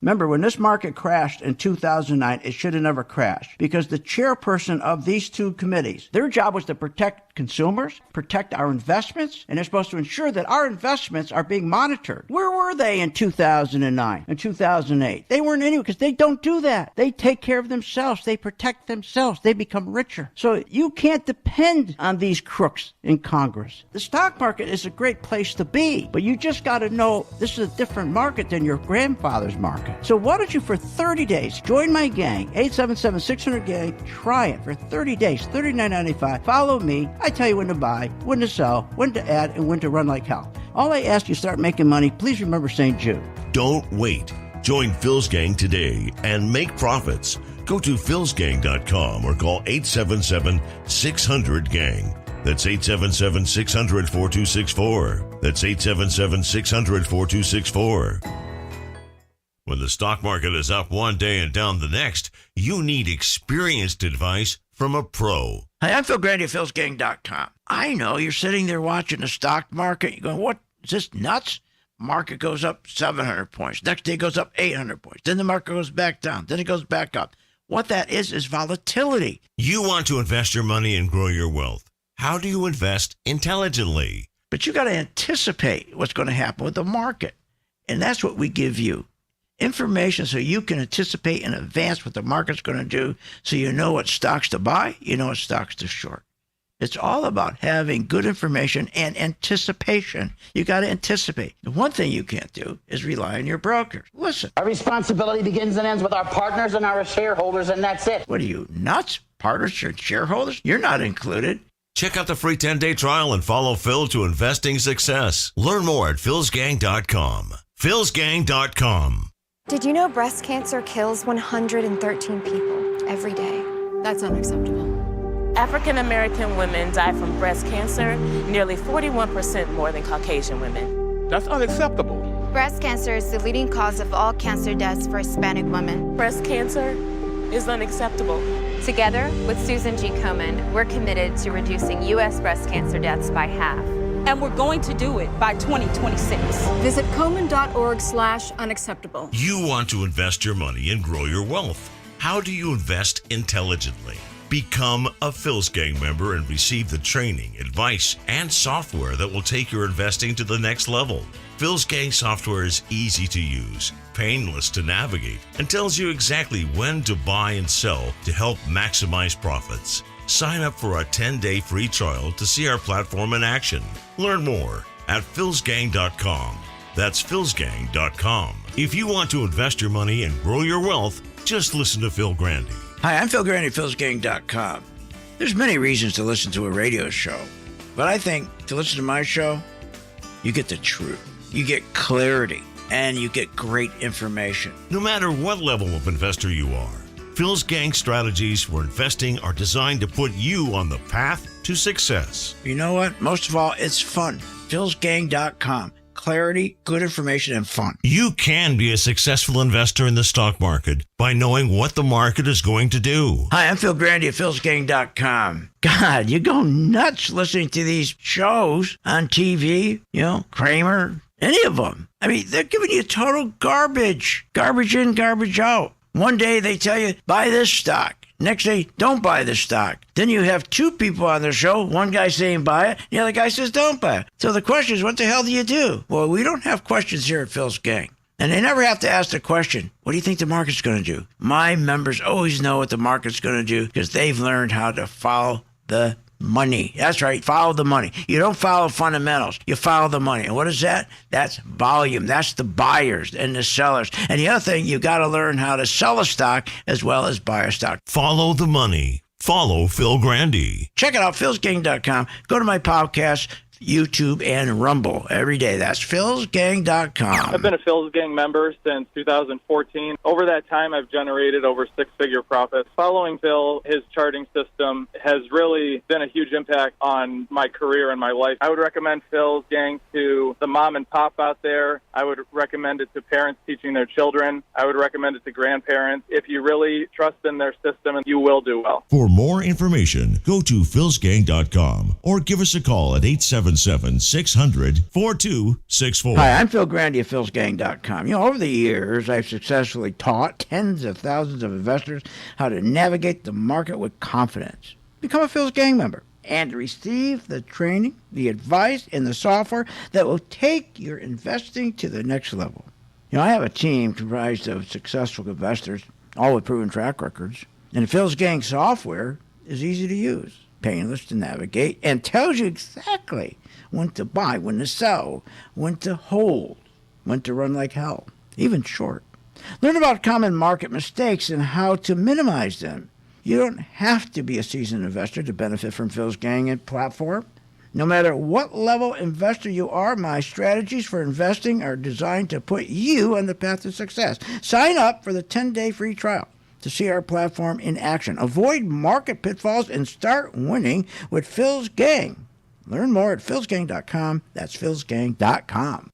Remember, when this market crashed in 2009, it should have never crashed because the chairperson of these two committees, their job was to protect consumers, protect our investments, and they're supposed to ensure that our investments are being monitored. Where were they in 2009 and 2008? They weren't anywhere because they don't do that. They take care of themselves. They protect themselves. They become richer. So you can't depend on these crooks in Congress. The stock market is a great place to be, but you just got to know this is a different market than your grandfather's market. So why don't you, for 30 days, join my gang, 877-600-GANG. Try it for 30 days, $39.95. Follow me. I tell you when to buy, when to sell, when to add, and when to run like hell. All I ask you start making money, please remember St. Jude. Don't wait. Join Phil's Gang today and make profits. Go to philsgang.com or call 877-600-GANG. That's 877-600-4264. That's 877-600-4264. When the stock market is up one day and down the next, you need experienced advice from a pro. Hi, I'm Phil Grandy of philsgang.com. I know you're sitting there watching the stock market. You're going, what? Is this nuts? Market goes up 700 points. Next day goes up 800 points. Then the market goes back down. Then it goes back up. What that is volatility. You want to invest your money and grow your wealth. How do you invest intelligently? But you got to anticipate what's going to happen with the market. And that's what we give you. Information so you can anticipate in advance what the market's going to do, so you know what stocks to buy, you know what stocks to short. It's all about having good information and anticipation. You got to anticipate. The one thing you can't do is rely on your brokers. Listen. Our responsibility begins and ends with our partners and our shareholders, and that's it. What are you, nuts? Partners and shareholders? You're not included. Check out the free 10-day trial and follow Phil to investing success. Learn more at philsgang.com. philsgang.com. Did you know breast cancer kills 113 people every day? That's unacceptable. African American women die from breast cancer nearly 41% more than Caucasian women. That's unacceptable. Breast cancer is the leading cause of all cancer deaths for Hispanic women. Breast cancer is unacceptable. Together with Susan G. Komen, we're committed to reducing U.S. breast cancer deaths by half. And we're going to do it by 2026. Visit Komen.org/unacceptable. You want to invest your money and grow your wealth. How do you invest intelligently? Become a Phil's Gang member and receive the training, advice, and software that will take your investing to the next level. Phil's Gang software is easy to use, painless to navigate, and tells you exactly when to buy and sell to help maximize profits. Sign up for a 10-day free trial to see our platform in action. Learn more at philsgang.com. That's philsgang.com. If you want to invest your money and grow your wealth, just listen to Phil Grandy. Hi, I'm Phil Grandy, philsgang.com. There's many reasons to listen to a radio show, but I think to listen to my show, you get the truth, you get clarity, and you get great information. No matter what level of investor you are, Phil's Gang strategies for investing are designed to put you on the path to success. You know what? Most of all, it's fun. philsgang.com. Clarity, good information, and fun. You can be a successful investor in the stock market by knowing what the market is going to do. Hi, I'm Phil Grandy of philsgang.com. God, you go nuts listening to these shows on TV, Kramer, any of them. I mean, they're giving you total garbage. Garbage in, garbage out. One day they tell you, buy this stock. Next day, don't buy this stock. Then you have two people on the show. One guy saying buy it, the other guy says don't buy it. So the question is, what the hell do you do? Well, we don't have questions here at Phil's Gang. And they never have to ask the question, what do you think the market's going to do? My members always know what the market's going to do because they've learned how to follow the money. That's right. Follow the money. You don't follow fundamentals. You follow the money. And what is that? That's volume. That's the buyers and the sellers. And the other thing, you got to learn how to sell a stock as well as buy a stock. Follow the money. Follow Phil Grandy. Check it out, philsgang.com. Go to my podcast, YouTube, and Rumble every day. That's philsgang.com. I've been a Phil's Gang member since 2014. Over that time, I've generated over six-figure profits. Following Phil, his charting system has really been a huge impact on my career and my life. I would recommend Phil's Gang to the mom and pop out there. I would recommend it to parents teaching their children. I would recommend it to grandparents. If you really trust in their system, you will do well. For more information, go to philsgang.com or give us a call at 877-600-4264. Hi, I'm Phil Grandy of philsgang.com. Over the years, I've successfully taught tens of thousands of investors how to navigate the market with confidence. Become a Phil's Gang member and receive the training, the advice, and the software that will take your investing to the next level. I have a team comprised of successful investors, all with proven track records. And Phil's Gang software is easy to use, painless to navigate, and tells you exactly when to buy, when to sell, when to hold, when to run like hell, even short. Learn about common market mistakes and how to minimize them. You don't have to be a seasoned investor to benefit from Phil's Gang and platform. No matter what level investor you are, my strategies for investing are designed to put you on the path to success. Sign up for the 10-day free trial to see our platform in action. Avoid market pitfalls and start winning with Phil's Gang. Learn more at philsgang.com. That's philsgang.com.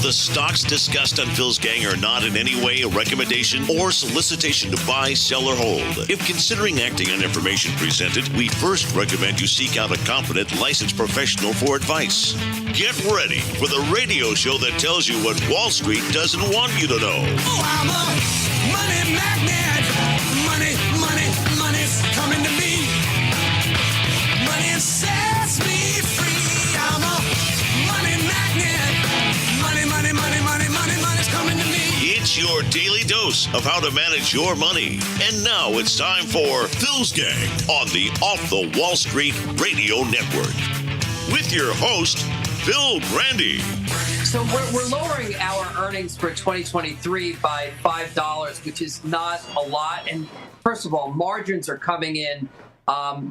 The stocks discussed on Phil's Gang are not in any way a recommendation or solicitation to buy, sell, or hold. If considering acting on information presented, we first recommend you seek out a competent, licensed professional for advice. Get ready for the radio show that tells you what Wall Street doesn't want you to know. Oh, I'm a money magnet. Money's coming to me. Money sets me free. I'm a money magnet. Money's coming to me. It's your daily dose of how to manage your money. And now it's time for Phil's Gang on the Off the Wall Street Radio Network. With your host, Phil Grandy. So we're lowering our earnings for 2023 by $5, which is not a lot. And first of all, margins are coming in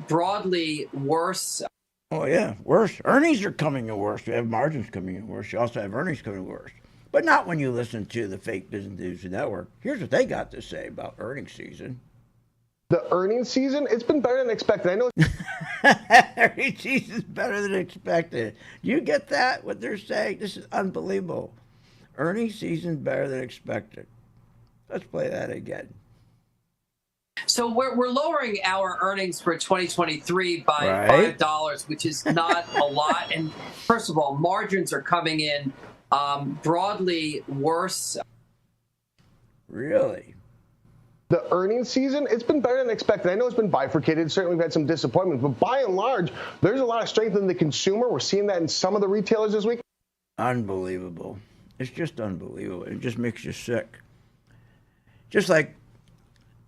broadly worse. Oh, yeah, worse. Earnings are coming in worse. You have margins coming in worse. You also have earnings coming in worse. But not when you listen to the fake Business News Network. Here's what they got to say about earnings season. The earnings season, it's been better than expected. I know earnings season is better than expected. Do you get that, what they're saying? This is unbelievable. Earnings season better than expected. Let's play that again. So we're lowering our earnings for 2023 by $5, which is not a lot. And first of all, margins are coming in broadly worse. Really? The earnings season, it's been better than expected. I know it's been bifurcated. Certainly we've had some disappointment. But by and large, there's a lot of strength in the consumer. We're seeing that in some of the retailers this week. Unbelievable. It's just unbelievable. It just makes you sick. Just like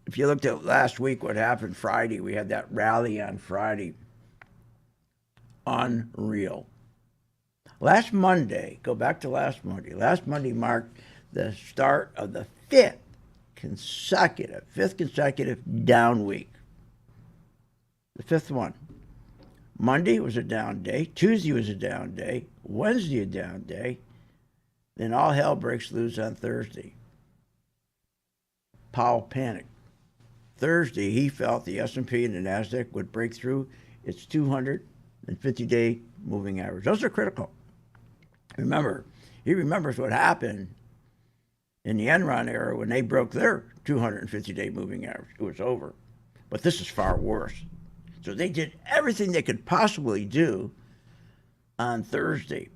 if you looked at last week, what happened Friday, we had that rally on Friday. Unreal. Last Monday, go back to last Monday. Last Monday marked the start of the fifth consecutive down week. The fifth one. Monday was a down day. Tuesday was a down day. Wednesday a down day. Then all hell breaks loose on Thursday. Powell panicked. Thursday, he felt the S&P and the NASDAQ would break through its 250-day moving average. Those are critical. Remember, he remembers what happened in the Enron era when they broke their 250-day moving average. It was over. But this is far worse. So they did everything they could possibly do on Thursday.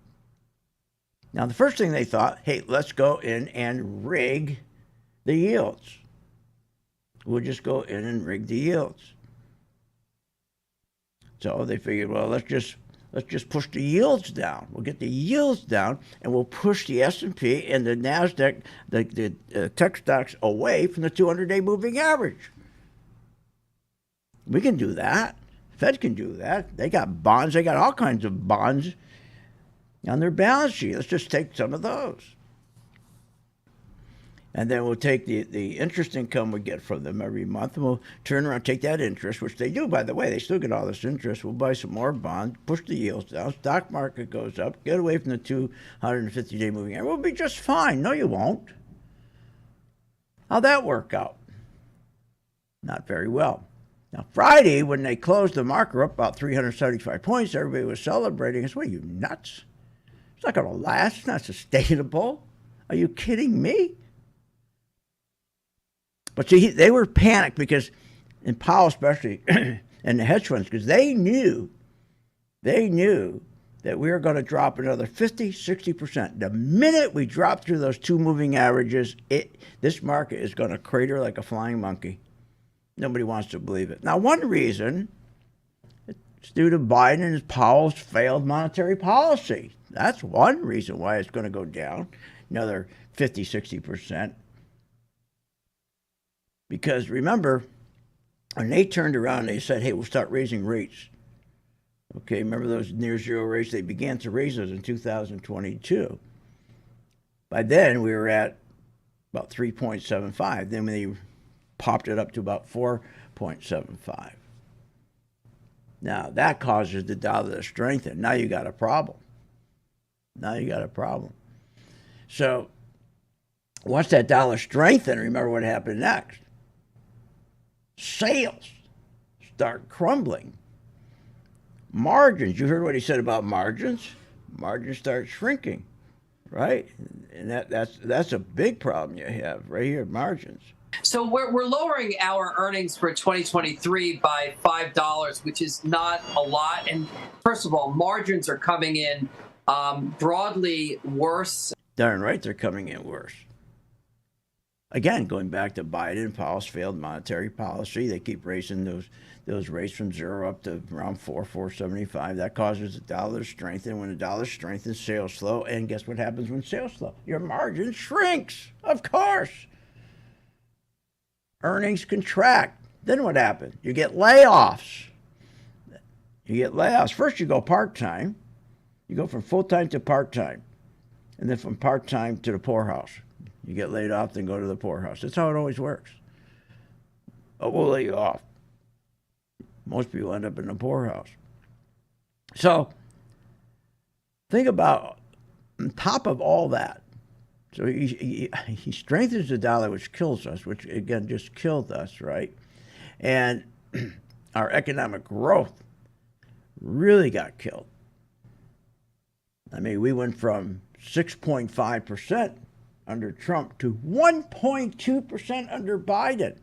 Now, the first thing they thought, hey, let's go in and rig the yields. We'll just go in and rig the yields. So they figured, well, let's just push the yields down. We'll get the yields down, and we'll push the S&P and the NASDAQ, the tech stocks, away from the 200-day moving average. We can do that. Fed can do that. They got bonds. They got all kinds of bonds on their balance sheet. Let's just take some of those. And then we'll take the interest income we get from them every month, and we'll turn around, take that interest, which they do, by the way. They still get all this interest. We'll buy some more bonds, push the yields down, stock market goes up, get away from the 250-day moving average. We'll be just fine. No, you won't. How'd that work out? Not very well. Now, Friday, when they closed the market up about 375 points, everybody was celebrating. I said, what are you, nuts? It's not going to last. It's not sustainable. Are you kidding me? But see, they were panicked because, and Powell especially, and the hedge funds, because they knew that we were going to drop another 50, 60%. The minute we drop through those two moving averages, this market is going to crater like a flying monkey. Nobody wants to believe it. Now, one reason, it's due to Biden and Powell's failed monetary policy. That's one reason why it's going to go down another 50, 60%. Because remember, when they turned around, they said, hey, we'll start raising rates. Okay, remember those near zero rates? They began to raise those in 2022. By then, we were at about 3.75. Then they popped it up to about 4.75. Now, that causes the dollar to strengthen. Now you got a problem. So, once that dollar strengthened, remember what happened next. Sales start crumbling. Margins, you heard what he said about margins. Margins start shrinking, right? And that's a big problem you have right here, margins. So we're lowering our earnings for 2023 by $5, which is not a lot. And first of all, margins are coming in broadly worse. Darn right, they're coming in worse. Again, going back to Biden and Powell's failed monetary policy, they keep raising those rates from 0 up to around 4.75. That causes the dollar to strengthen. When the dollar strengthens, sales slow. And guess what happens when sales slow? Your margin shrinks, of course. Earnings contract. Then what happens? You get layoffs. First, you go part-time. You go from full-time to part-time. And then from part-time to the poorhouse. You get laid off, then go to the poorhouse. That's how it always works. Oh, we'll lay you off. Most people end up in the poorhouse. So, think about, on top of all that, so he strengthens the dollar, which kills us, which, again, just killed us, right? And our economic growth really got killed. I mean, we went from 6.5% under Trump to 1.2% under Biden.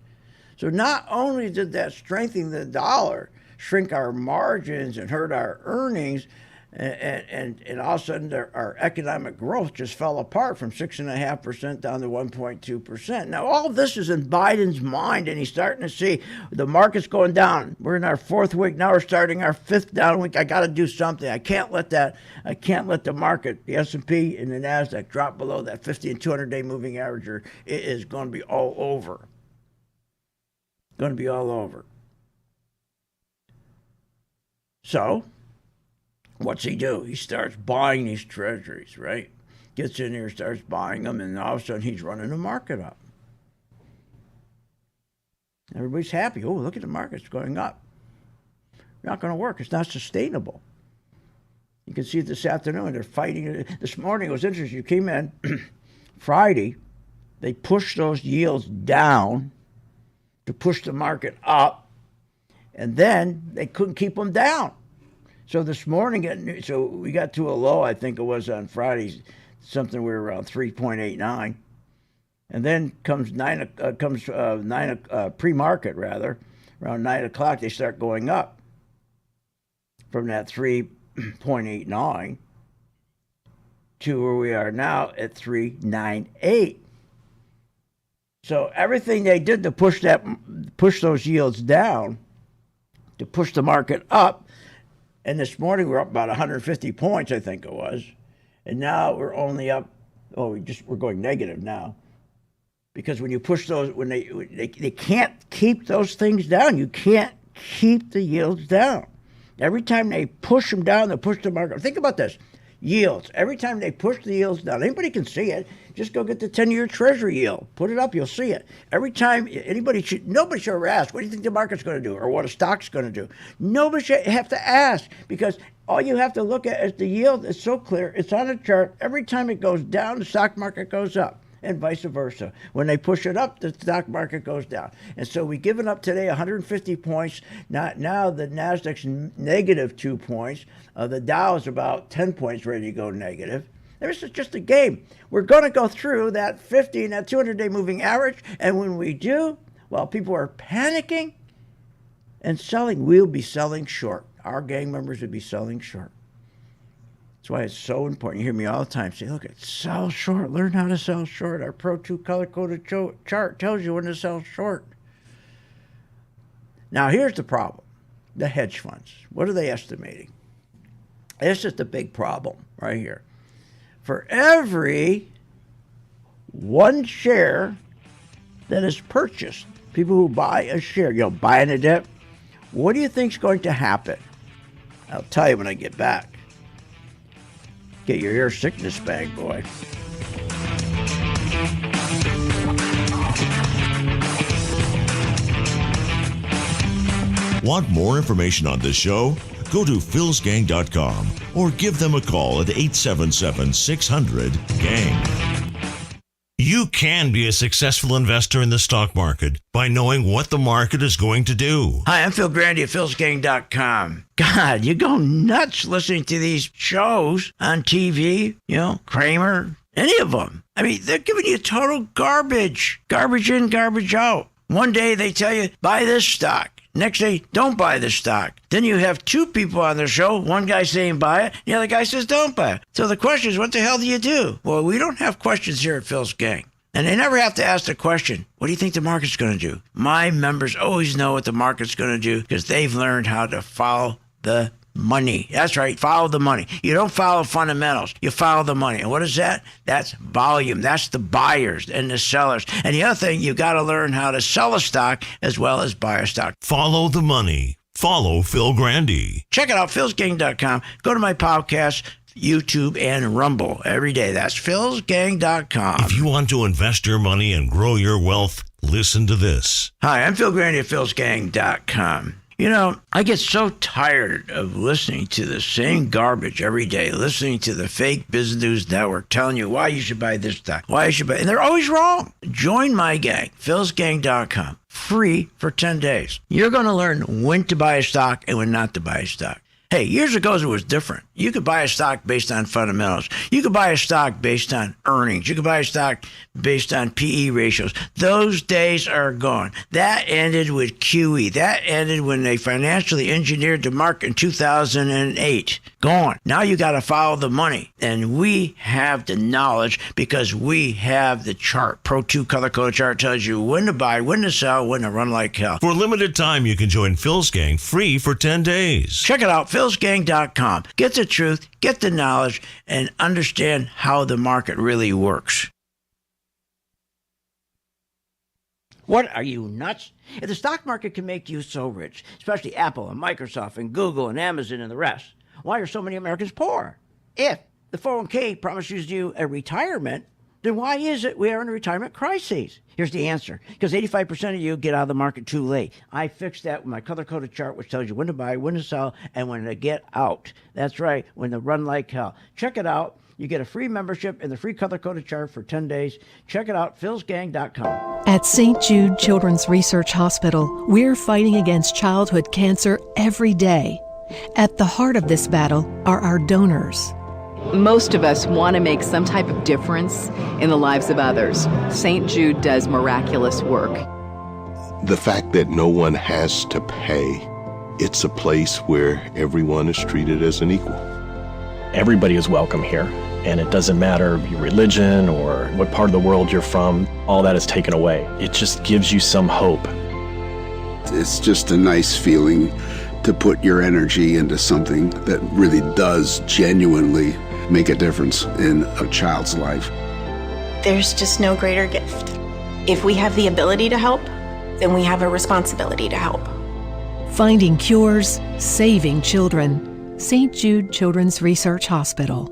So not only did that strengthen the dollar, shrink our margins and hurt our earnings, and all of a sudden our economic growth just fell apart from 6.5% down to 1.2%. Now all of this is in Biden's mind, and he's starting to see the market's going down. We're in our fourth week. Now we're starting our fifth down week. I got to do something. I can't let the market, the S&P and the NASDAQ, drop below that 50 and 200-day moving average. It is going to be all over. Going to be all over. So, what's he do? He starts buying these treasuries, right? Gets in here, starts buying them, and all of a sudden he's running the market up. Everybody's happy. Oh, look at the market, it's going up. Not going to work. It's not sustainable. You can see it this afternoon. They're fighting. This morning it was interesting. You came in Friday. They pushed those yields down to push the market up, and then they couldn't keep them down. So this morning, so we got to a low, I think it was on Friday, something we were around 3.89, and then comes pre-market rather, around 9 o'clock they start going up from that 3.89 to where we are now at 3.98. So everything they did to push those yields down, to push the market up, and this morning we're up about 150 points, I think it was, and now we're only up. We're going negative now, because when you push those, when they can't keep those things down, you can't keep the yields down. Every time they push them down, they push the market. Think about this: yields. Every time they push the yields down, anybody can see it. Just go get the 10-year Treasury yield. Put it up, you'll see it. Every time nobody should ever ask, what do you think the market's going to do or what a stock's going to do? Nobody should have to ask, because all you have to look at is the yield. It's so clear. It's on a chart. Every time it goes down, the stock market goes up, and vice versa. When they push it up, the stock market goes down. And so we've given up today 150 points. Now the Nasdaq's negative 2 points. The Dow is about 10 points ready to go negative. This is just a game. We're going to go through that 50 and that 200-day moving average. And when we do, while people are panicking and selling, we'll be selling short. Our gang members will be selling short. That's why it's so important. You hear me all the time say, look, sell short. Learn how to sell short. Our Pro 2 color-coded chart tells you when to sell short. Now, here's the problem. The hedge funds. What are they estimating? This is the big problem right here. For every one share that is purchased, people who buy a share, buying a dip, what do you think is going to happen? I'll tell you when I get back. Get your ear sickness bag, boy. Want more information on this show? Go to philsgang.com or give them a call at 877-600-GANG. You can be a successful investor in the stock market by knowing what the market is going to do. Hi, I'm Phil Grandy at philsgang.com. God, you go nuts listening to these shows on TV, Kramer, any of them. I mean, they're giving you total garbage. Garbage in, garbage out. One day they tell you, buy this stock. Next day, don't buy the stock. Then you have two people on the show. One guy saying buy it, the other guy says don't buy it. So the question is, what the hell do you do? Well, we don't have questions here at Phil's Gang. And they never have to ask the question, what do you think the market's going to do? My members always know what the market's going to do because they've learned how to follow the money. That's right, follow the money. You don't follow fundamentals. You follow the money. And what is that? That's volume. That's the buyers and the sellers. And the other thing, you got to learn how to sell a stock as well as buy a stock. Follow the money. Follow Phil Grandy. Check it out, philsgang.com. Go to my podcast, YouTube, and Rumble every day. That's philsgang.com. If you want to invest your money and grow your wealth, listen to this. Hi, I'm Phil Grandy at philsgang.com. I get so tired of listening to the same garbage every day, listening to the fake business news network telling you why you should buy this stock, why you should buy, and they're always wrong. Join my gang, philsgang.com, free for 10 days. You're going to learn when to buy a stock and when not to buy a stock. Hey, years ago it was different. You could buy a stock based on fundamentals. You could buy a stock based on earnings. You could buy a stock based on PE ratios. Those days are gone. That ended with QE. That ended when they financially engineered the market in 2008. Gone. Now you got to follow the money. And we have the knowledge because we have the chart. Pro 2 color-coded chart tells you when to buy, when to sell, when to run like hell. For a limited time, you can join Phil's Gang free for 10 days. Check it out, philsgang.com. Get the truth, get the knowledge, and understand how the market really works. What, are you nuts? If the stock market can make you so rich, especially Apple and Microsoft and Google and Amazon and the rest, why are so many Americans poor? If the 401k promises you a retirement, then why is it we are in a retirement crisis? Here's the answer. Because 85% of you get out of the market too late. I fixed that with my color-coded chart, which tells you when to buy, when to sell, and when to get out. That's right, when to run like hell. Check it out. You get a free membership and the free color-coded chart for 10 days. Check it out, philsgang.com. At St. Jude Children's Research Hospital, we're fighting against childhood cancer every day. At the heart of this battle are our donors. Most of us want to make some type of difference in the lives of others. St. Jude does miraculous work. The fact that no one has to pay, it's a place where everyone is treated as an equal. Everybody is welcome here, and it doesn't matter your religion or what part of the world you're from, all that is taken away. It just gives you some hope. It's just a nice feeling to put your energy into something that really does genuinely make a difference in a child's life. There's just no greater gift. If we have the ability to help, then we have a responsibility to help. Finding cures, saving children. St. Jude Children's Research Hospital.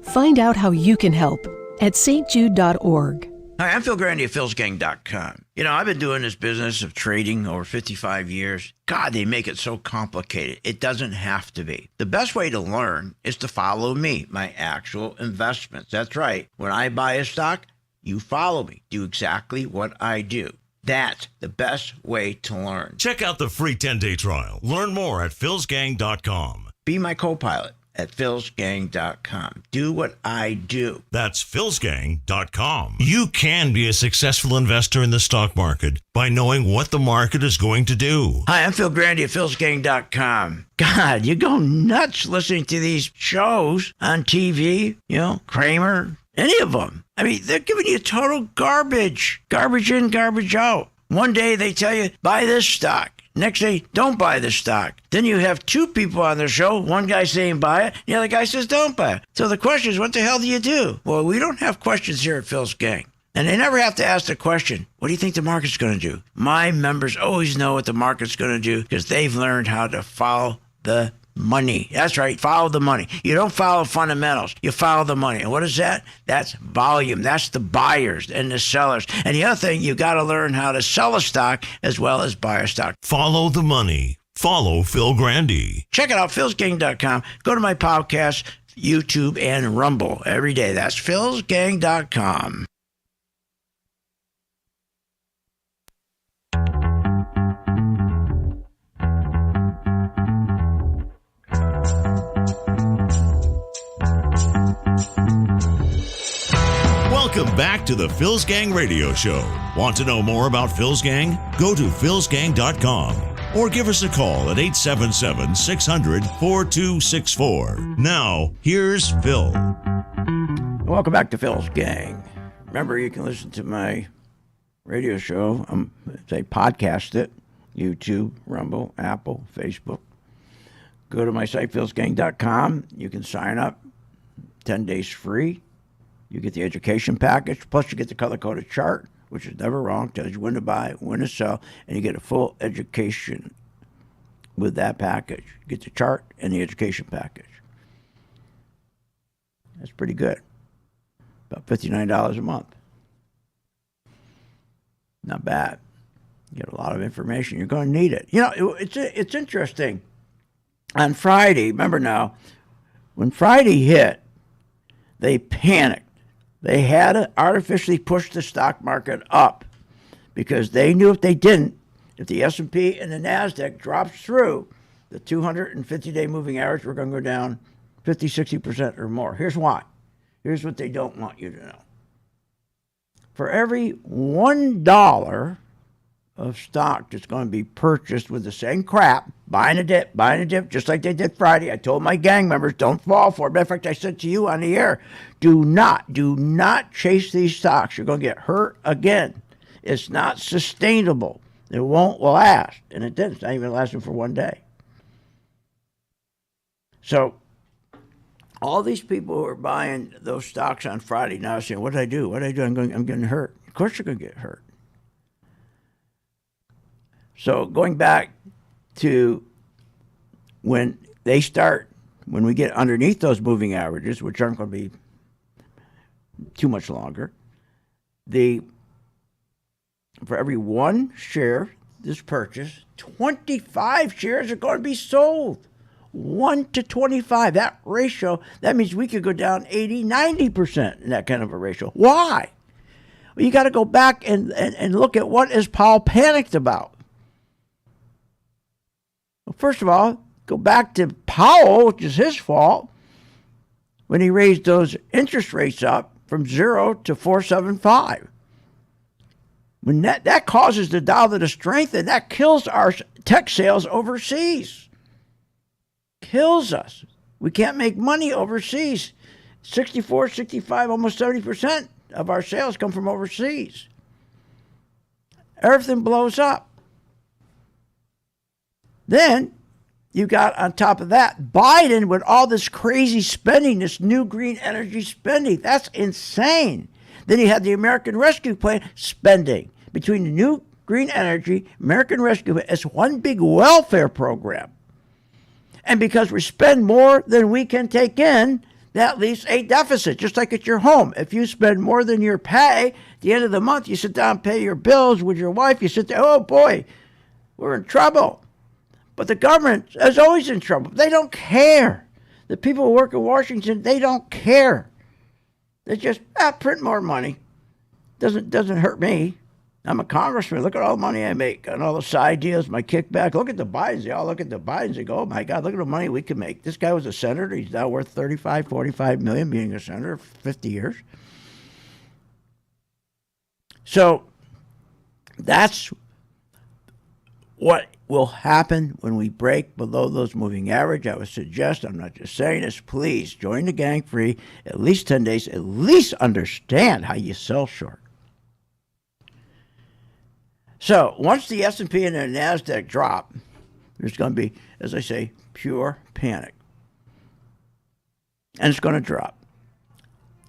Find out how you can help at stjude.org. Hi, I'm Phil Grandy of philsgang.com. You know, I've been doing this business of trading over 55 years. God, they make it so complicated. It doesn't have to be. The best way to learn is to follow me, my actual investments. That's right. When I buy a stock, you follow me. Do exactly what I do. That's the best way to learn. Check out the free 10-day trial. Learn more at philsgang.com. Be my co-pilot at philsgang.com. Do what I do. That's philsgang.com. You can be a successful investor in the stock market by knowing what the market is going to do. Hi, I'm Phil Grandy at philsgang.com. God, you go nuts listening to these shows on TV, you know, Kramer, any of them. I mean, they're giving you total garbage. Garbage in, garbage out. One day they tell you, buy this stock. Next day, don't buy the stock. Then you have two people on the show. One guy saying buy it, the other guy says don't buy it. So the question is, what the hell do you do? Well, we don't have questions here at Phil's Gang. And they never have to ask the question, what do you think the market's going to do? My members always know what the market's going to do because they've learned how to follow the money. That's right. Follow the money. You don't follow fundamentals. You follow the money. And what is that? That's volume. That's the buyers and the sellers. And the other thing, you got to learn how to sell a stock as well as buy a stock. Follow the money. Follow Phil Grandy. Check it out, philsgang.com. Go to my podcast, YouTube, and Rumble every day. That's philsgang.com. Welcome back to the Phil's Gang Radio Show. Want to know more about Phil's Gang? Go to philsgang.com or give us a call at 877-600-4264. Now, here's Phil. Welcome back to Phil's Gang. Remember, you can listen to my radio show. They podcast it. YouTube, Rumble, Apple, Facebook. Go to my site, philsgang.com. You can sign up. 10 days free. You get the education package, plus you get the color-coded chart, which is never wrong, tells you when to buy, when to sell, and you get a full education with that package. You get the chart and the education package. That's pretty good. About $59 a month. Not bad. You get a lot of information. You're going to need it. You know, it's interesting. On Friday, remember now, when Friday hit, they panicked. They had to artificially push the stock market up because they knew if they didn't, if the S&P and the NASDAQ drops through, the 250-day moving average were going to go down 50, 60% or more. Here's why. Here's what they don't want you to know. For every $1 of stock that's going to be purchased with the same crap, buying a dip, just like they did Friday. I told my gang members, don't fall for it. Matter of fact, I said to you on the air, do not chase these stocks. You're going to get hurt again. It's not sustainable. It won't last. And it didn't. It's not even lasting for one day. So all these people who are buying those stocks on Friday now are saying, what did I do? I'm getting hurt. Of course you're going to get hurt. So going back to when we get underneath those moving averages, which aren't going to be too much longer, for every one share that's purchased, 25 shares are going to be sold. 1 to 25, that ratio, that means we could go down 80, 90% in that kind of a ratio. Why? Well, you got to go back and look at what is Powell panicked about. Well, first of all, go back to Powell, which is his fault, when he raised those interest rates up from 0 to 4.75. When that causes the dollar to strengthen, that kills our tech sales overseas. Kills us. We can't make money overseas. 64, 65, almost 70% of our sales come from overseas. Everything blows up. Then you got on top of that Biden with all this crazy spending, this new green energy spending. That's insane. Then you had the American Rescue Plan spending. Between the new green energy, American Rescue Plan, it's one big welfare program. And because we spend more than we can take in, that leaves a deficit, just like at your home. If you spend more than your pay, at the end of the month, you sit down and pay your bills with your wife, you sit there, oh boy, we're in trouble. But the government is always in trouble. They don't care. The people who work in Washington, they don't care. They just print more money. Doesn't hurt me. I'm a congressman. Look at all the money I make on all the side deals, my kickback. Look at the Bidens. They all look at the Bidens. They go, oh, my God, look at the money we can make. This guy was a senator. He's now worth $35, $45 million being a senator for 50 years. So that's what will happen when we break below those moving average. I would suggest, I'm not just saying this, please join the gang free at least 10 days. At least understand how you sell short. So once the S&P and the NASDAQ drop, there's going to be, as I say, pure panic. And it's going to drop.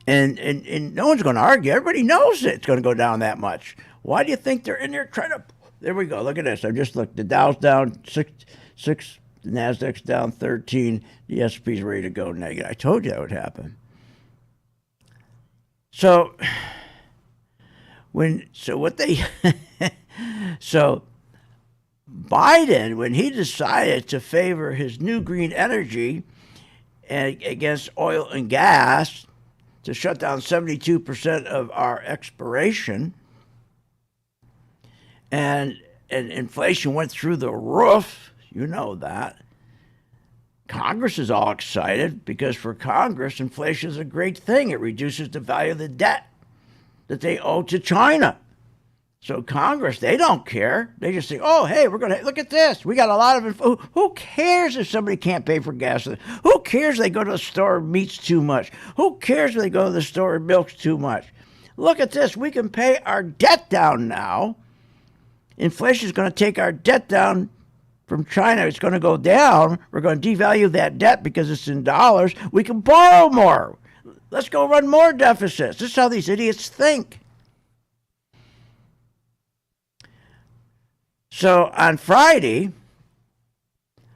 And no one's going to argue. Everybody knows it's going to go down that much. Why do you think they're in there trying to... There we go. Look at this. I just looked. The Dow's down 6, the NASDAQ's down 13, the S&P's ready to go negative. I told you that would happen. So Biden, when he decided to favor his new green energy and against oil and gas to shut down 72% of our exploration, and inflation went through the roof, you know that. Congress is all excited because for Congress, inflation is a great thing. It reduces the value of the debt that they owe to China. So Congress, they don't care. They just think, oh, hey, we're going to look at this. We got a lot of who cares if somebody can't pay for gas? Who cares if they go to the store and meat's too much? Who cares if they go to the store and milk's too much? Look at this. We can pay our debt down now. Inflation is going to take our debt down from China. It's going to go down. We're going to devalue that debt because it's in dollars. We can borrow more. Let's go run more deficits. This is how these idiots think. So on Friday,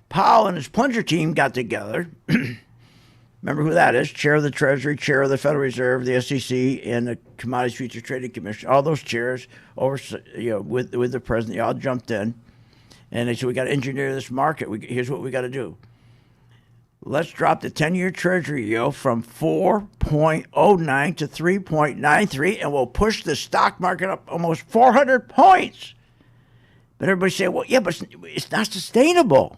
Powell and his plunger team got together. Remember who that is? Chair of the Treasury, Chair of the Federal Reserve, the SEC, and the Commodities Futures Trading Commission. All those chairs over, with the president, they all jumped in. And they said, we got to engineer this market. Here's what we got to do. Let's drop the 10-year Treasury yield from 4.09 to 3.93, and we'll push the stock market up almost 400 points. But everybody say, well, yeah, but it's not sustainable.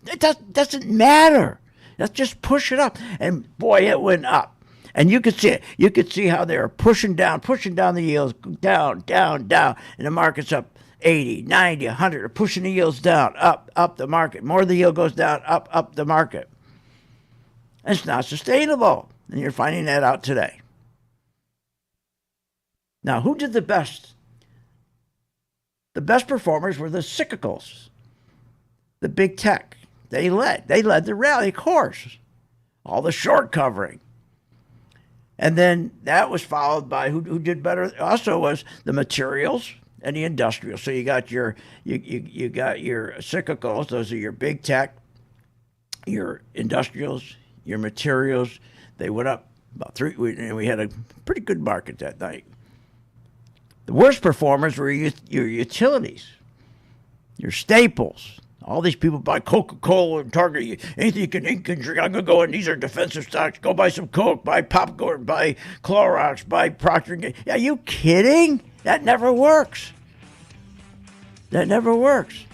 It doesn't matter. Let's just push it up. And boy, it went up. And you could see it. You could see how they were pushing down the yields, down. And the market's up 80, 90, 100. They're pushing the yields down, up the market. More of the yield goes down, up the market. And it's not sustainable. And you're finding that out today. Now, who did the best? The best performers were the cyclicals, the big tech. They led the rally, of course. All the short covering. And then that was followed by who did better also was the materials and the industrial. So you got your you got your cyclicals, those are your big tech, your industrials, your materials. They went up about 3, and we had a pretty good market that night. The worst performers were your utilities, your staples. All these people buy Coca-Cola and Target. Anything you can drink, I'm going to go in. These are defensive stocks. Go buy some Coke, buy popcorn, buy Clorox, buy Procter & Gamble. Are you kidding? That never works. That never works.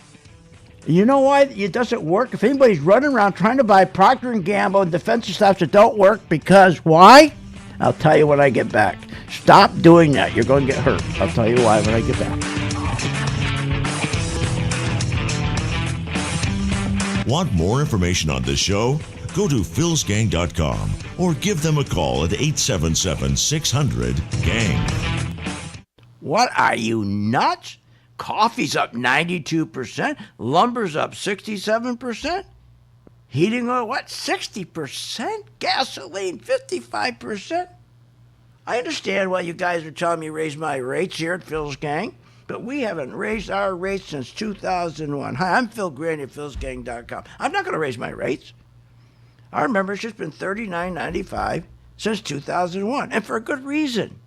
You know why it doesn't work? If anybody's running around trying to buy Procter & Gamble and defensive stocks that don't work, because why? I'll tell you when I get back. Stop doing that. You're going to get hurt. I'll tell you why when I get back. Want more information on this show? Go to philsgang.com or give them a call at 877-600-GANG. What, are you nuts? Coffee's up 92%. Lumber's up 67%. Heating oil, what, 60%? Gasoline, 55%. I understand why you guys are telling me raise my rates here at Phil's Gang, but we haven't raised our rates since 2001. Hi, I'm Phil Graney at philsgang.com. I'm not going to raise my rates. Our membership's been $39.95 since 2001, and for a good reason.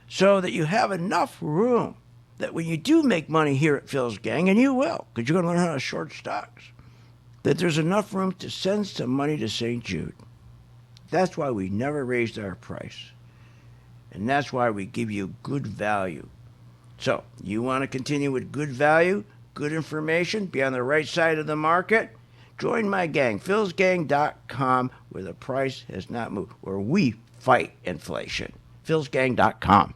So that you have enough room that when you do make money here at Phil's Gang, and you will, because you're going to learn how to short stocks, that there's enough room to send some money to St. Jude. That's why we never raised our price. And that's why we give you good value. So, you want to continue with good value, good information, be on the right side of the market? Join my gang, philsgang.com, where the price has not moved, where we fight inflation. philsgang.com.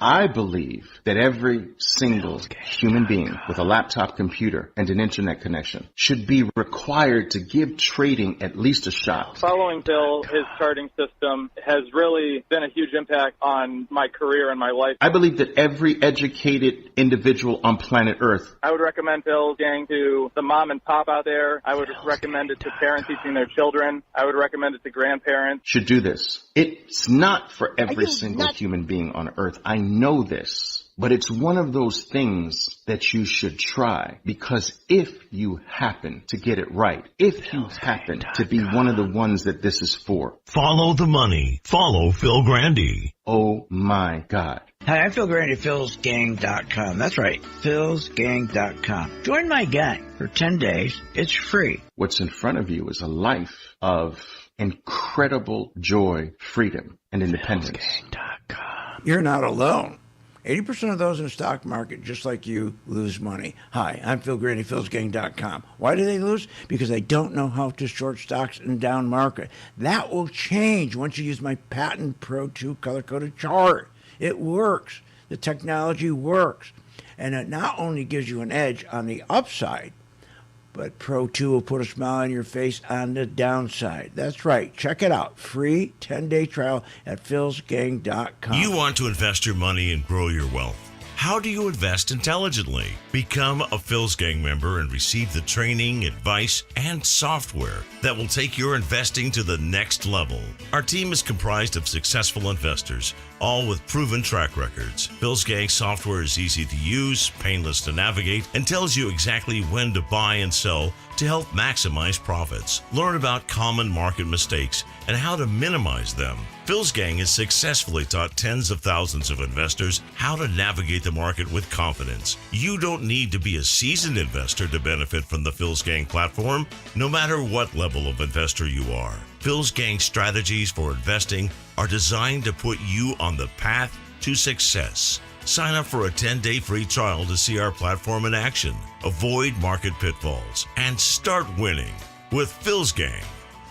I believe that every single human being with a laptop computer and an internet connection should be required to give trading at least a shot. Following Phil, his charting system has really been a huge impact on my career and my life. I believe that every educated individual on planet Earth. I would recommend Phil's Gang to the mom and pop out there. I would recommend it to parents teaching their children. I would recommend it to grandparents. Should do this. It's not for every single human being on Earth. I know this, but it's one of those things that you should try, because if you happen to get it right, if you happen to be one of the ones that this is for. Follow the money. Follow Phil Grandy. Oh my God. Hi, I'm Phil Grandy, philsgang.com. That's right, philsgang.com. Join my gang for 10 days. It's free. What's in front of you is a life of incredible joy, freedom, and independence. philsgang.com. You're not alone. 80% of those in the stock market, just like you, lose money. Hi, I'm Phil Grandy, philsgang.com. Why do they lose? Because they don't know how to short stocks in down market. That will change once you use my patent Pro 2 color-coded chart. It works. The technology works. And it not only gives you an edge on the upside, but Pro 2 will put a smile on your face on the downside. That's right. Check it out. Free 10-day trial at philsgang.com. You want to invest your money and grow your wealth. How do you invest intelligently? Become a Phil's Gang member and receive the training, advice, and software that will take your investing to the next level. Our team is comprised of successful investors, all with proven track records. Phil's Gang software is easy to use, painless to navigate, and tells you exactly when to buy and sell to help maximize profits. Learn about common market mistakes and how to minimize them. Phil's Gang has successfully taught tens of thousands of investors how to navigate the market with confidence. You don't need to be a seasoned investor to benefit from the Phil's Gang platform, no matter what level of investor you are. Phil's Gang strategies for investing are designed to put you on the path to success. Sign up for a 10-day free trial to see our platform in action, avoid market pitfalls, and start winning with Phil's Gang.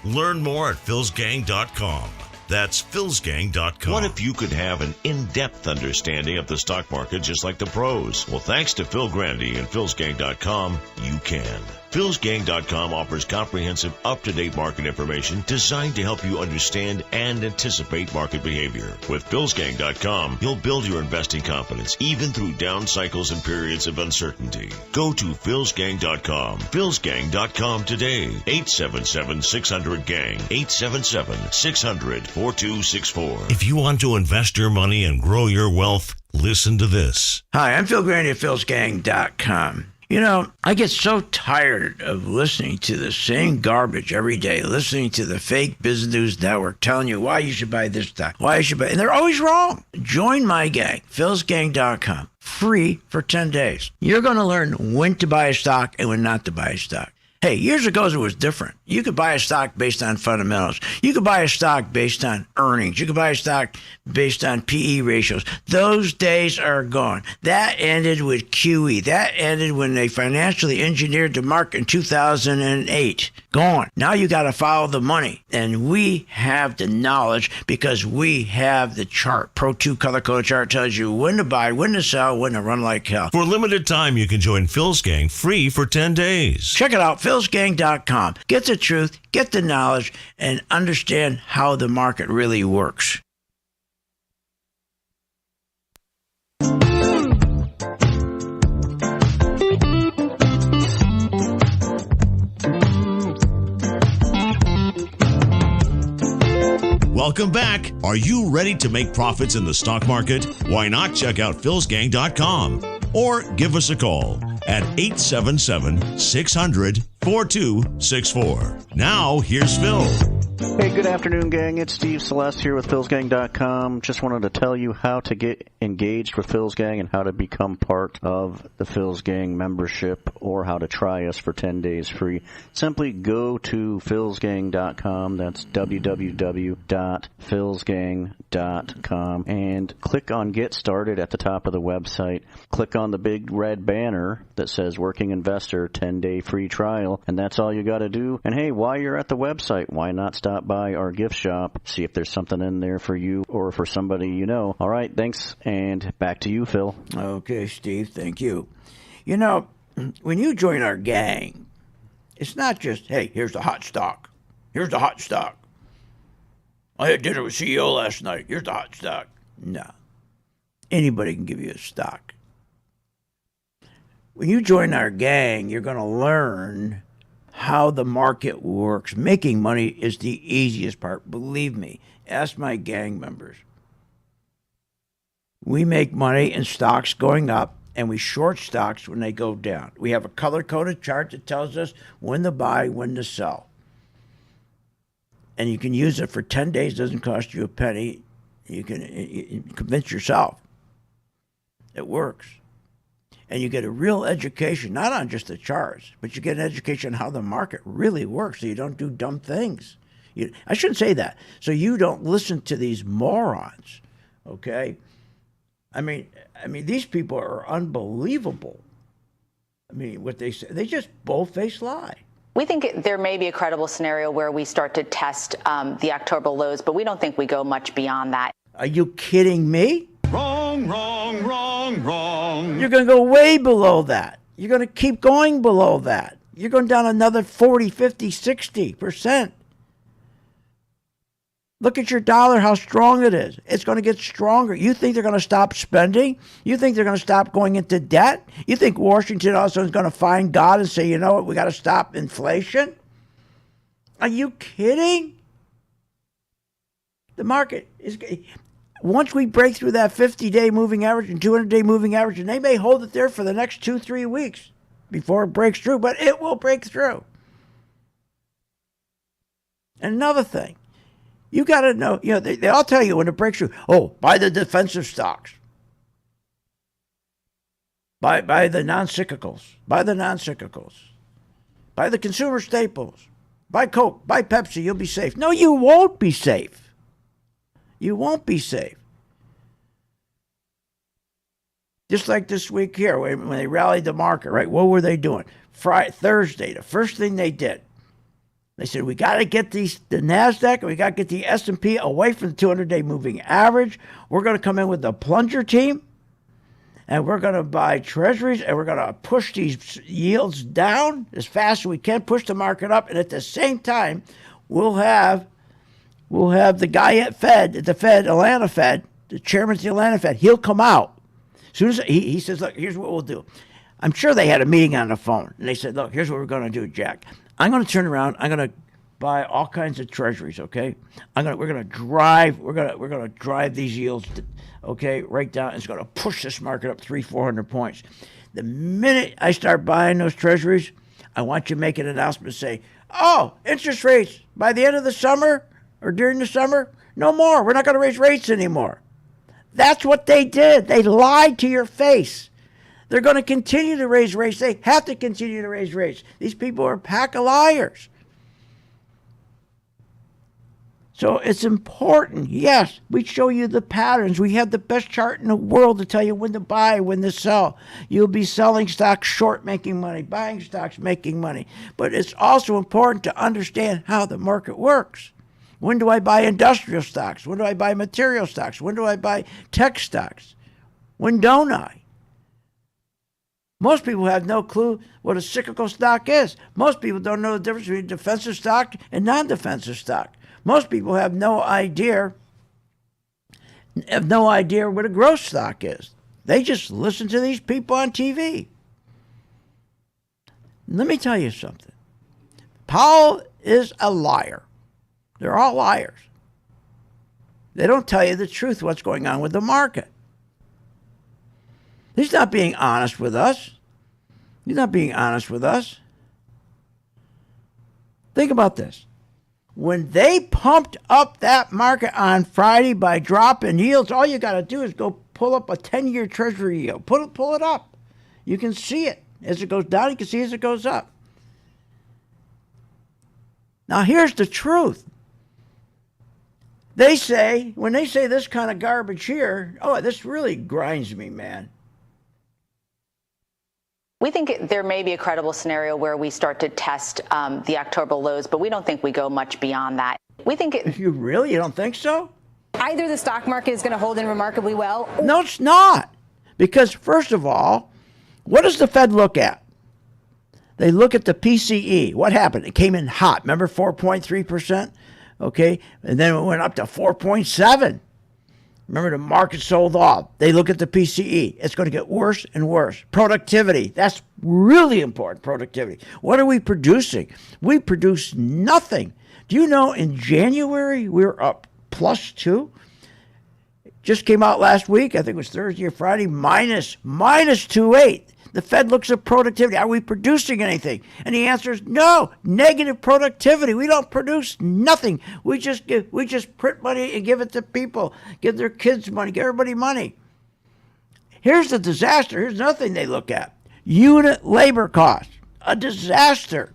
Learn more at philsgang.com. That's philsgang.com. What if you could have an in-depth understanding of the stock market just like the pros? Well, thanks to Phil Grandy and philsgang.com, you can. philsgang.com offers comprehensive, up-to-date market information designed to help you understand and anticipate market behavior. With philsgang.com, you'll build your investing confidence even through down cycles and periods of uncertainty. Go to philsgang.com. philsgang.com today. 877-600-GANG. 877-600-4264. If you want to invest your money and grow your wealth, listen to this. Hi, I'm Phil Grandy at philsgang.com. You know, I get so tired of listening to the same garbage every day, listening to the fake business news network telling you why you should buy this stock, why you should buy, and they're always wrong. Join my gang, philsgang.com, free for 10 days. You're going to learn when to buy a stock and when not to buy a stock. Hey, years ago it was different. You could buy a stock based on fundamentals. You could buy a stock based on earnings. You could buy a stock based on PE ratios. Those days are gone. That ended with QE. That ended when they financially engineered the market in 2008. Gone. Now you got to follow the money. And we have the knowledge because we have the chart. Pro 2 color code chart tells you when to buy, when to sell, when to run like hell. For a limited time, you can join Phil's Gang free for 10 days. Check it out, philsgang.com. Get the truth, get the knowledge, and understand how the market really works. Welcome back. Are you ready to make profits in the stock market? Why not check out philsgang.com or give us a call at 877-600-4264. Now, here's Phil. Hey, good afternoon, gang. It's Steve Celeste here with PhilsGang.com. Just wanted to tell you how to get engaged with Phil's Gang and how to become part of the Phil's Gang membership or how to try us for 10 days free. Simply go to PhilsGang.com. That's www.philsgang.com and click on Get Started at the top of the website. Click on the big red banner that says Working Investor 10-day free trial, and that's all you got to do. And hey, while you're at the website, why not stop by our gift shop, see if there's something in there for you or for somebody you know. All right, thanks, and back to you, Phil. Okay, Steve, thank you. You know, when you join our gang, it's not just, hey, here's the hot stock. Here's the hot stock. I had dinner with CEO last night. Here's the hot stock. No. Anybody can give you a stock. When you join our gang, you're going to learn how the market works. Making money is the easiest part. Believe me. Ask my gang members. We make money in stocks going up, and we short stocks when they go down. We have a color-coded chart that tells us when to buy, when to sell. And you can use it for 10 days. It doesn't cost you a penny. You can convince yourself. It works. And you get a real education, not on just the charts, but you get an education on how the market really works so you don't do dumb things. I shouldn't say that. So you don't listen to these morons, okay? I mean, these people are unbelievable. I mean, what they say, they just bold-faced lie. We think there may be a credible scenario where we start to test the October lows, but we don't think we go much beyond that. Are you kidding me? Wrong, wrong, wrong, wrong. You're going to go way below that. You're going to keep going below that. You're going down another 40, 50, 60%. Look at your dollar, how strong it is. It's going to get stronger. You think they're going to stop spending? You think they're going to stop going into debt? You think Washington also is going to find God and say, you know what, we got to stop inflation? Are you kidding? The market is... Once we break through that 50-day moving average and 200-day moving average, and they may hold it there for the next 2-3 weeks before it breaks through, but it will break through. And another thing, you got to know, you know, they all tell you when it breaks through, oh, buy the defensive stocks. Buy the non-cyclicals. Buy the non-cyclicals. Buy the consumer staples. Buy Coke. Buy Pepsi. You'll be safe. No, you won't be safe. You won't be safe. Just like this week here, when they rallied the market, right? What were they doing? Thursday, the first thing they did, they said, we got to get the NASDAQ and we got to get the S&P away from the 200-day moving average. We're going to come in with the plunger team, and we're going to buy treasuries, and we're going to push these yields down as fast as we can, push the market up, and at the same time, we'll have the guy at the Fed, Atlanta Fed, the chairman of the Atlanta Fed, he'll come out. As soon as he says, look, here's what we'll do. I'm sure they had a meeting on the phone, and they said, look, here's what we're going to do, Jack. I'm going to turn around. I'm going to buy all kinds of treasuries, okay? We're going to drive these yields, okay, right down. It's going to push this market up 300-400 points. The minute I start buying those treasuries, I want you to make an announcement and say, oh, interest rates by the end of the summer, or during the summer, no more. We're not going to raise rates anymore. That's what they did. They lied to your face. They're going to continue to raise rates. They have to continue to raise rates. These people are a pack of liars. So it's important. Yes, we show you the patterns. We have the best chart in the world to tell you when to buy, when to sell. You'll be selling stocks short, making money, buying stocks, making money. But it's also important to understand how the market works. When do I buy industrial stocks? When do I buy material stocks? When do I buy tech stocks? When don't I? Most people have no clue what a cyclical stock is. Most people don't know the difference between defensive stock and non-defensive stock. Most people have no idea what a growth stock is. They just listen to these people on TV. Let me tell you something. Powell is a liar. They're all liars. They don't tell you the truth, what's going on with the market. He's not being honest with us. He's not being honest with us. Think about this. When they pumped up that market on Friday by dropping yields, all you got to do is go pull up a 10-year Treasury yield. Pull it up. You can see it. As it goes down, you can see as it goes up. Now, here's the truth. They say, when they say this kind of garbage here, oh, this really grinds me, man. We think there may be a credible scenario where we start to test the October lows, but we don't think we go much beyond that. We think You don't think so? Either the stock market is going to hold in remarkably well. No, it's not. Because, first of all, what does the Fed look at? They look at the PCE. What happened? It came in hot. Remember 4.3%? Okay. And then it went up to 4.7%. Remember, the market sold off. They look at the PCE. It's going to get worse and worse. Productivity. That's really important, productivity. What are we producing? We produce nothing. Do you know in January we were up +2? Just came out last week. I think it was Thursday or Friday. minus 2.8. The Fed looks at productivity. Are we producing anything? And the answer is no. Negative productivity. We don't produce nothing. We just print money and give it to people. Give their kids money. Give everybody money. Here's the disaster. Here's another thing they look at. Unit labor cost. A disaster.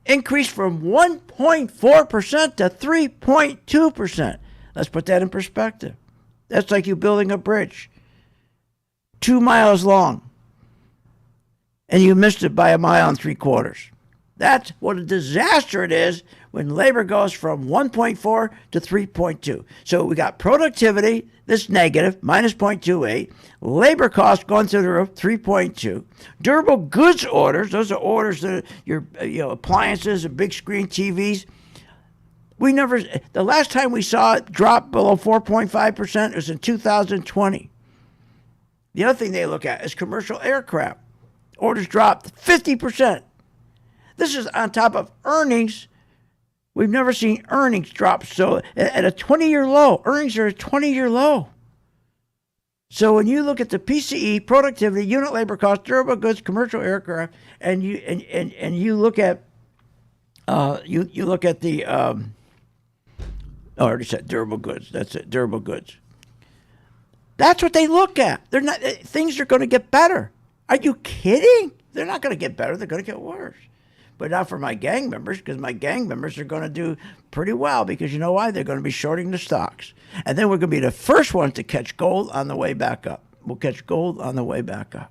Increased from 1.4% to 3.2%. Let's put that in perspective. That's like you building a bridge. 2 miles long, and you missed it by 1.75 miles. That's what a disaster it is when labor goes from 1.4 to 3.2. So we got productivity, this negative, minus 0.28. Labor costs going through the roof, 3.2. Durable goods orders, those are orders that your appliances and big screen TVs. The last time we saw it drop below 4.5% was in 2020. The other thing they look at is commercial aircraft. Orders dropped 50%. This is on top of earnings. We've never seen earnings drop so at a 20-year low. Earnings are at a 20-year low. So when you look at the PCE, productivity, unit labor cost, durable goods, commercial aircraft, and you look at you look at the I already said durable goods. That's it, durable goods. That's what they look at. They're not. Things are going to get better. Are you kidding? They're not going to get better. They're going to get worse. But not for my gang members, because my gang members are going to do pretty well, because you know why? They're going to be shorting the stocks. And then we're going to be the first ones to catch gold on the way back up. We'll catch gold on the way back up.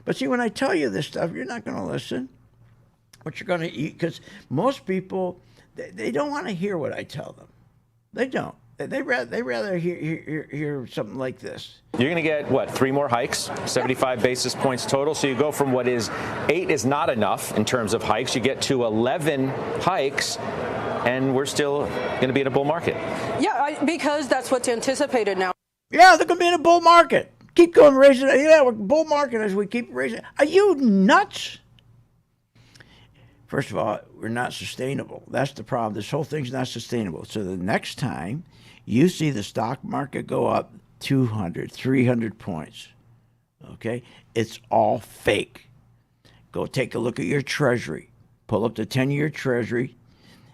But see, when I tell you this stuff, you're not going to listen. What you're going to eat, because most people, they don't want to hear what I tell them. They don't. They rather hear something like this. You're going to get, 3 more hikes, 75 basis points total. So you go from what is 8 is not enough in terms of hikes. You get to 11 hikes, and we're still going to be in a bull market. Yeah, because that's what's anticipated now. Yeah, they're going to be in a bull market. Keep going raising it. Yeah, we're bull market as we keep raising it. Are you nuts? First of all, we're not sustainable. That's the problem. This whole thing's not sustainable. So the next time you see the stock market go up 200, 300 points, okay, it's all fake. Go take a look at your Treasury. Pull up the 10-year Treasury,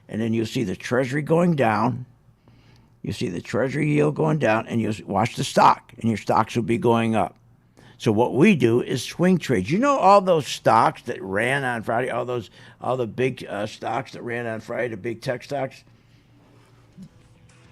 and then you'll see the Treasury going down. You see the Treasury yield going down, and you'll watch the stock, and your stocks will be going up. So what we do is swing trades. You know all those stocks that ran on Friday, all the big stocks that ran on Friday, the big tech stocks?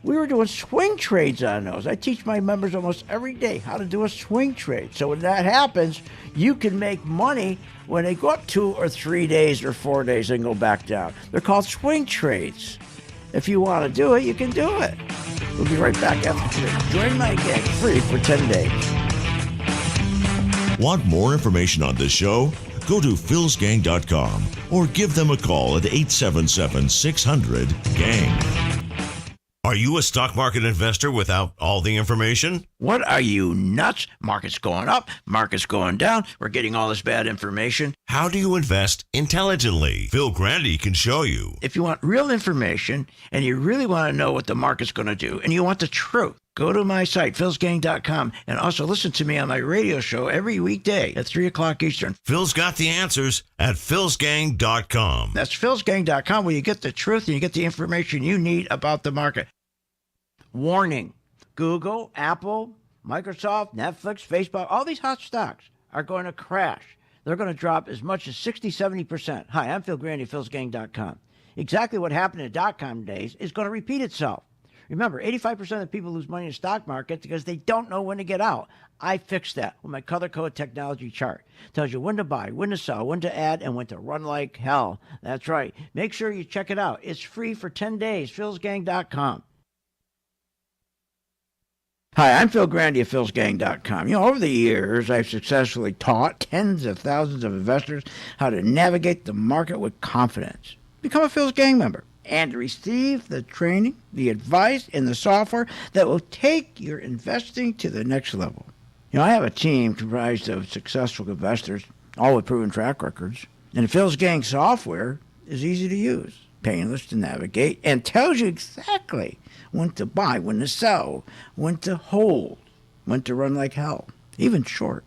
We were doing swing trades on those. I teach my members almost every day how to do a swing trade. So when that happens, you can make money when they go up 2 or 3 days or 4 days and go back down. They're called swing trades. If you want to do it, you can do it. We'll be right back after this. Join my gang free for 10 days. Want more information on this show? Go to philsgang.com or give them a call at 877-600-GANG. Are you a stock market investor without all the information? What are you, nuts? Market's going up, market's going down. We're getting all this bad information. How do you invest intelligently? Phil Grandy can show you. If you want real information and you really want to know what the market's going to do and you want the truth, Go to my site, philsgang.com, and also listen to me on my radio show every weekday at 3 o'clock Eastern. Phil's got the answers at philsgang.com. That's philsgang.com, where you get the truth and you get the information you need about the market. Warning, Google, Apple, Microsoft, Netflix, Facebook, all these hot stocks are going to crash. They're going to drop as much as 60, 70%. Hi, I'm Phil Grandy, philsgang.com. Exactly what happened in dot-com days is going to repeat itself. Remember, 85% of people lose money in the stock market because they don't know when to get out. I fixed that with my color code technology chart. It tells you when to buy, when to sell, when to add, and when to run like hell. That's right. Make sure you check it out. It's free for 10 days. philsgang.com. Hi, I'm Phil Grandy of philsgang.com. You know, over the years, I've successfully taught tens of thousands of investors how to navigate the market with confidence. Become a Phil's Gang member and receive the training, the advice, and the software that will take your investing to the next level. You know, I have a team comprised of successful investors, all with proven track records. And Phil's Gang software is easy to use, painless to navigate, and tells you exactly when to buy, when to sell, when to hold, when to run like hell, even short.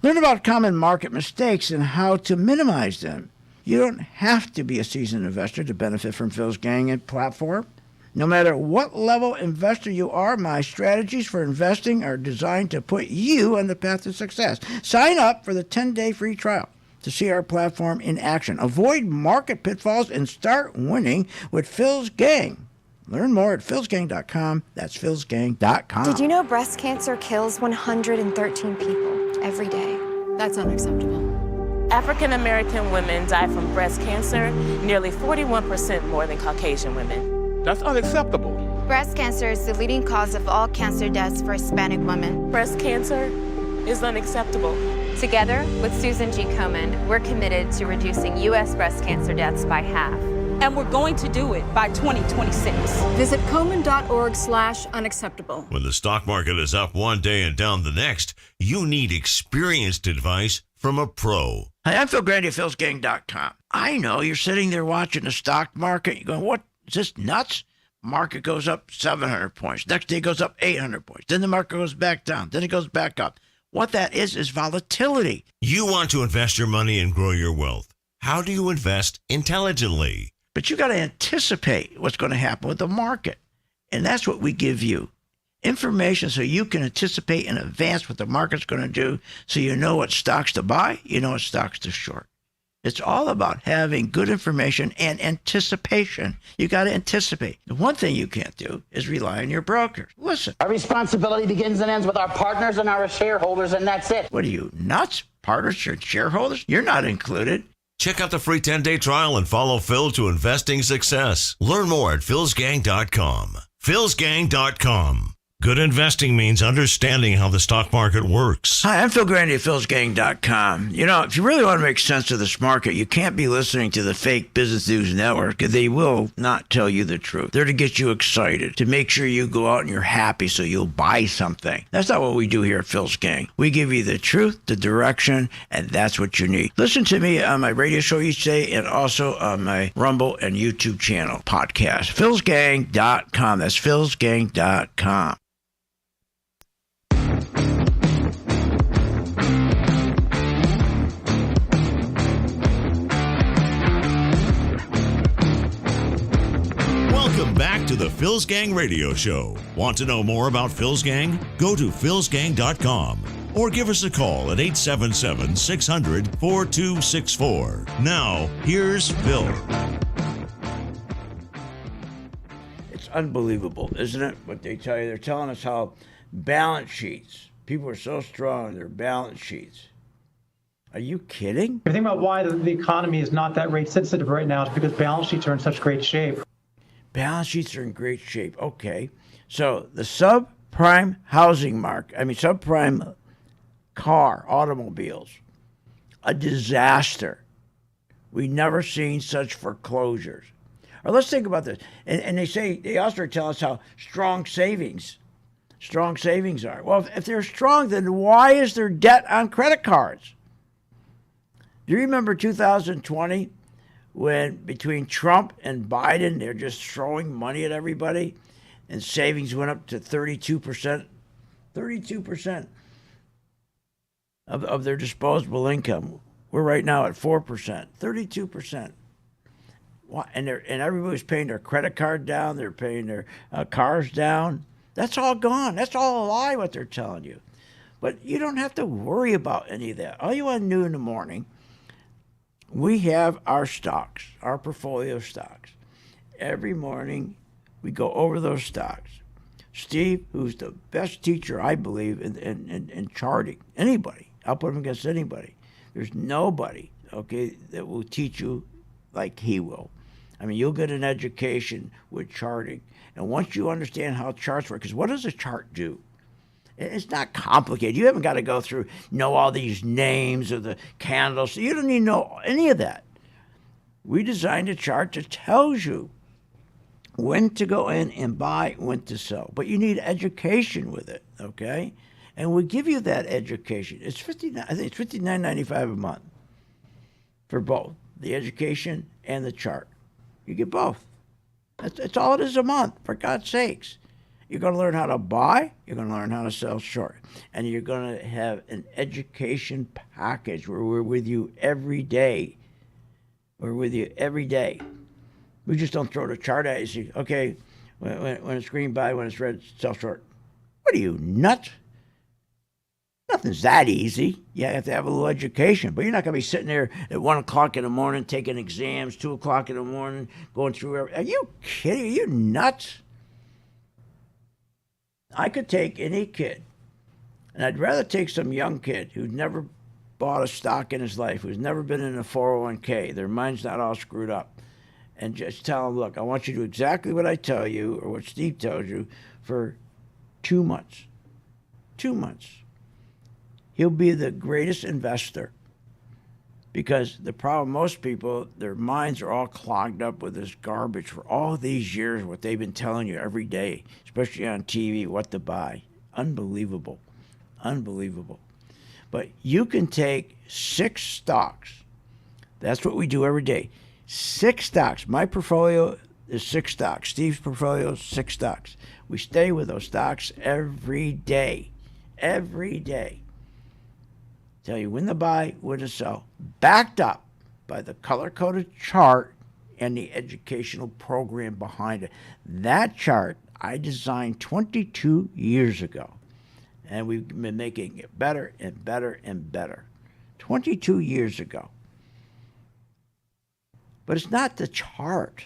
Learn about common market mistakes and how to minimize them. You don't have to be a seasoned investor to benefit from Phil's Gang and platform. No matter what level investor you are, my strategies for investing are designed to put you on the path to success. Sign up for the 10-day free trial to see our platform in action. Avoid market pitfalls and start winning with Phil's Gang. Learn more at philsgang.com. That's philsgang.com. Did you know breast cancer kills 113 people every day? That's unacceptable. African American women die from breast cancer nearly 41% more than Caucasian women. That's unacceptable. Breast cancer is the leading cause of all cancer deaths for Hispanic women. Breast cancer is unacceptable. Together with Susan G. Komen, we're committed to reducing U.S. breast cancer deaths by half. And we're going to do it by 2026. Visit Komen.org/unacceptable. When the stock market is up one day and down the next, you need experienced advice from a pro. Hi, I'm Phil Grandy of philsgang.com. I know you're sitting there watching the stock market. You're going, what? Is this nuts? Market goes up 700 points. Next day goes up 800 points. Then the market goes back down. Then it goes back up. What that is volatility. You want to invest your money and grow your wealth. How do you invest intelligently? But you got to anticipate what's going to happen with the market. And that's what we give you. Information so you can anticipate in advance what the market's going to do, so you know what stocks to buy, you know what stocks to short. It's all about having good information and anticipation. You got to anticipate. The one thing you can't do is rely on your brokers. Listen. Our responsibility begins and ends with our partners and our shareholders, and that's it. What are you, nuts? Partners or shareholders? You're not included. Check out the free 10-day trial and follow Phil to investing success. Learn more at philsgang.com. philsgang.com. Good investing means understanding how the stock market works. Hi, I'm Phil Grandy of philsgang.com. You know, if you really want to make sense of this market, you can't be listening to the fake Business News Network. They will not tell you the truth. They're to get you excited, to make sure you go out and you're happy so you'll buy something. That's not what we do here at Phil's Gang. We give you the truth, the direction, and that's what you need. Listen to me on my radio show each day and also on my Rumble and YouTube channel podcast. philsgang.com. That's philsgang.com. Welcome back to the Phil's Gang Radio Show. Want to know more about Phil's Gang? Go to philsgang.com or give us a call at 877-600-4264. Now, here's Phil. It's unbelievable, isn't it, what they tell you? They're telling us how balance sheets, people are so strong in their balance sheets. Are you kidding? The thing about why the economy is not that rate sensitive right now is because balance sheets are in such great shape. Balance sheets are in great shape. Okay. So the subprime housing market, subprime automobiles, a disaster. We've never seen such foreclosures. Or let's think about this. And they also tell us how strong savings are. Well, if they're strong, then why is there debt on credit cards? Do you remember 2020 when between Trump and Biden, they're just throwing money at everybody? and savings went up to 32%. 32% of their disposable income. We're right now at 4%. 32%. And everybody's paying their credit card down. They're paying their cars down. That's all gone. That's all a lie what they're telling you. But you don't have to worry about any of that. All you want to do in the morning, we have our stocks, our portfolio stocks. Every morning, we go over those stocks. Steve, who's the best teacher, I believe, in charting, anybody. I'll put him against anybody. There's nobody, okay, that will teach you like he will. I mean, you'll get an education with charting. And once you understand how charts work, because what does a chart do? It's not complicated. You haven't got to go through, know all these names of the candles. You don't need to know any of that. We designed a chart that tells you when to go in and buy, when to sell. But you need education with it, okay? And we give you that education. It's $59.95 a month for both, the education and the chart. You get both. That's all it is a month, for God's sakes. You're going to learn how to buy, you're going to learn how to sell short, and you're going to have an education package where we're with you every day. We're with you every day. We just don't throw the chart at you and say, okay, when it's green, buy, when it's red, sell short. What are you, nuts? Nothing's that easy. You have to have a little education, but you're not going to be sitting there at 1 o'clock in the morning taking exams, 2 o'clock in the morning, going through Are you kidding? Are you nuts? I could take any kid, and I'd rather take some young kid who's never bought a stock in his life, who's never been in a 401k, their mind's not all screwed up, and just tell them, look, I want you to do exactly what I tell you or what Steve tells you for 2 months. 2 months. He'll be the greatest investor, because the problem, most people, their minds are all clogged up with this garbage for all these years, what they've been telling you every day, especially on TV, what to buy. Unbelievable. Unbelievable. But you can take 6 stocks. That's what we do every day. 6 stocks. My portfolio is 6 stocks. Steve's portfolio is 6 stocks. We stay with those stocks every day. Every day. Tell you when to buy, when to sell. Backed up by the color-coded chart and the educational program behind it. That chart I designed 22 years ago. And we've been making it better and better and better. 22 years ago. But it's not the chart,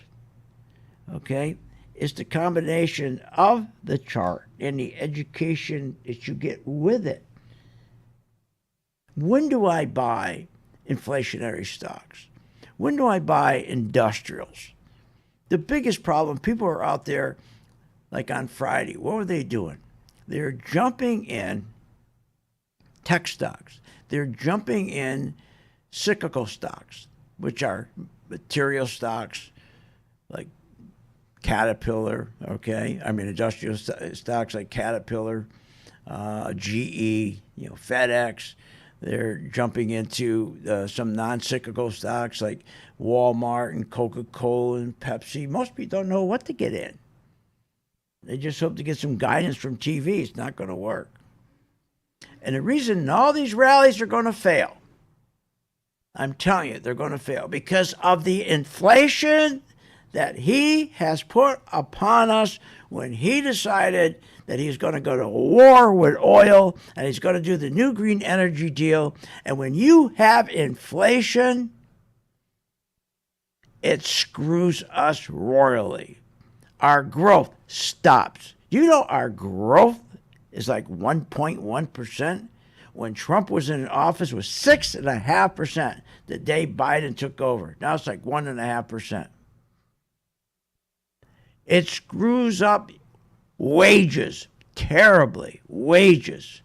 okay? It's the combination of the chart and the education that you get with it. When do I buy inflationary stocks? When do I buy industrials? The biggest problem, people are out there, like on Friday, what were they doing? They're jumping in tech stocks. They're jumping in cyclical stocks, which are material stocks like Caterpillar, okay? I mean, industrial stocks like Caterpillar, GE, FedEx. They're jumping into some non-cyclical stocks like Walmart and Coca-Cola and Pepsi. Most people don't know what to get in. They just hope to get some guidance from TV. It's not going to work. And the reason all these rallies are going to fail, I'm telling you, they're going to fail because of the inflation that he has put upon us when he decided that he's going to go to war with oil and he's going to do the new green energy deal. And when you have inflation, it screws us royally. Our growth stops. You know our growth is like 1.1%. When Trump was in office, it was 6.5% the day Biden took over. Now it's like 1.5%. It screws up wages terribly. Wages.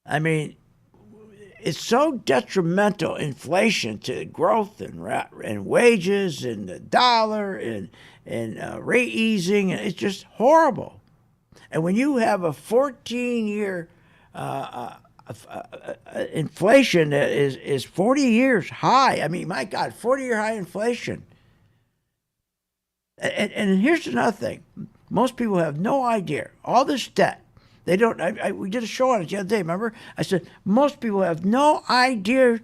I mean, it's so detrimental, inflation, to growth and wages and the dollar and rate easing. It's just horrible. And when you have a 14-year inflation that is 40 years high, I mean, my God, 40-year high inflation. And here's another thing. Most people have no idea. All this debt, they don't. We did a show on it the other day, remember? I said, most people have no idea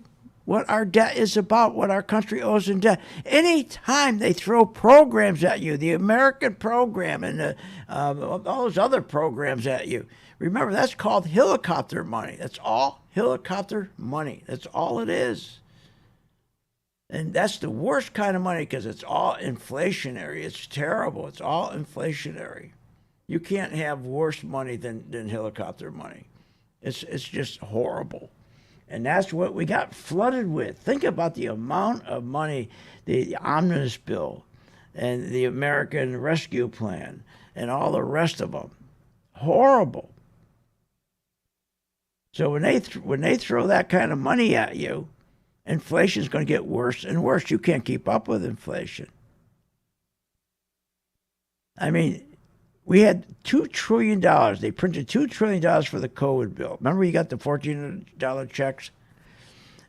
what our debt is about, what our country owes in debt. Anytime they throw programs at you, the American program and all those other programs at you, remember, that's called helicopter money. That's all helicopter money. That's all it is. And that's the worst kind of money because it's all inflationary. It's terrible. It's all inflationary. You can't have worse money than helicopter money. It's just horrible. And that's what we got flooded with. Think about the amount of money, the omnibus bill and the American Rescue Plan and all the rest of them. Horrible. So when they throw that kind of money at you, inflation is going to get worse and worse. You can't keep up with inflation. I mean, we had $2 trillion. They printed $2 trillion for the COVID bill. Remember, you got the $14 checks?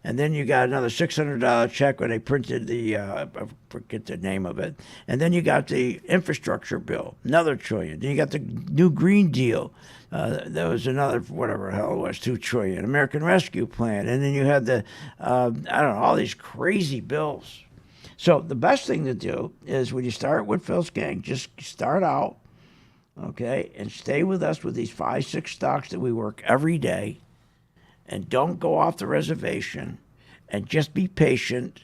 And then you got another $600 check when they printed the, I forget the name of it. And then you got the infrastructure bill, another $1 trillion. Then you got the new Green Deal. There was another, whatever the hell it was, $2 trillion. American Rescue Plan. And then you had the, I don't know, all these crazy bills. So the best thing to do is when you start with Phil's Gang, just start out, okay, and stay with us with these 5-6 stocks that we work every day, and don't go off the reservation, and just be patient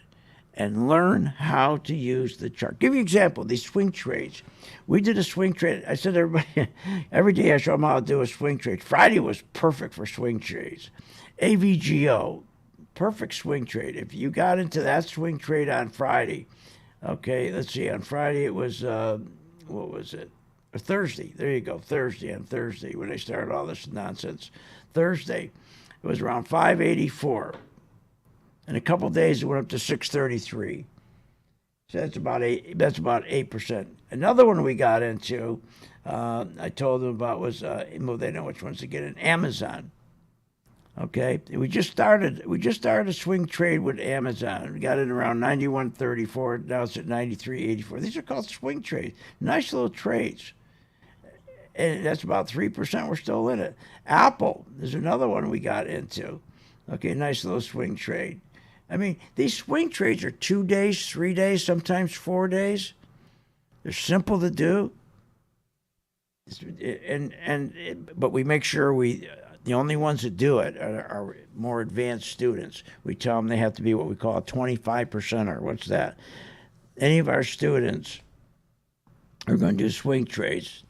and learn how to use the chart. Give you an example, these swing trades. We did a swing trade. I said everybody, every day I show them how to do a swing trade. Friday was perfect for swing trades. AVGO, perfect swing trade. If you got into that swing trade on Friday, okay, let's see, on Friday it was, what was it? Thursday, there you go, on Thursday when they started all this nonsense. Thursday, it was around 584. In a couple of days, it went up to 633. So that's about 8%. Another one we got into, I told them about was, well, they know which ones to get in, Amazon. Okay, we just started a swing trade with Amazon. We got it around 91.34. Now it's at 93.84. These are called swing trades. Nice little trades. And that's about 3%. We're still in it. Apple is another one we got into. Okay, nice little swing trade. I mean, these swing trades are 2 days, 3 days, sometimes 4 days. They're simple to do. But we make sure the only ones that do it are more advanced students. We tell them they have to be what we call a 25%er. What's that? Any of our students are going to do swing trades.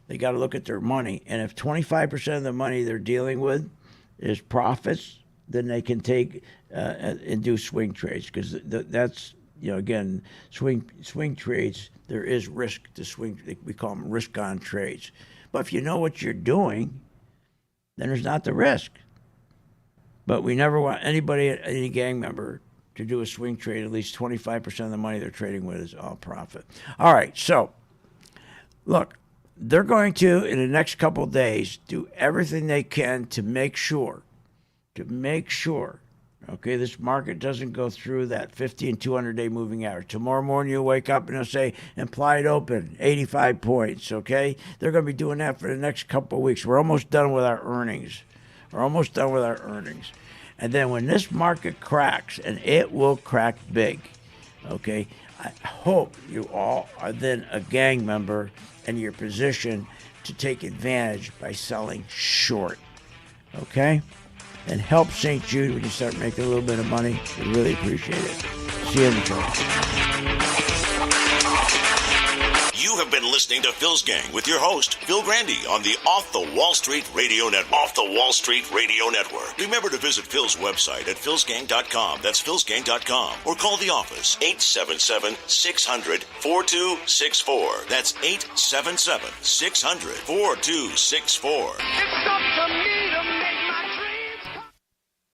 They got to look at their money. And if 25% of the money they're dealing with is profits, then they can take and do swing trades. Because that's, again, swing trades, there is risk to swing. We call them risk-on trades. But if you know what you're doing, then there's not the risk. But we never want any gang member to do a swing trade. At least 25% of the money they're trading with is all profit. All right, so look, they're going to, in the next couple of days, do everything they can to make sure, okay, this market doesn't go through that 50 and 200-day moving average. Tomorrow morning you'll wake up and it'll say implied open, 85 points, okay? They're going to be doing that for the next couple of weeks. We're almost done with our earnings. And then when this market cracks, and it will crack big, okay, I hope you all are then a gang member and you're positioned to take advantage by selling short, okay? And help St. Jude when you start making a little bit of money. We really appreciate it. See you in the show. You have been listening to Phil's Gang with your host, Phil Grandy, on the Off the Wall Street Radio Network. Remember to visit Phil's website at philsgang.com. That's philsgang.com. Or call the office, 877-600-4264. That's 877-600-4264. It's up to me.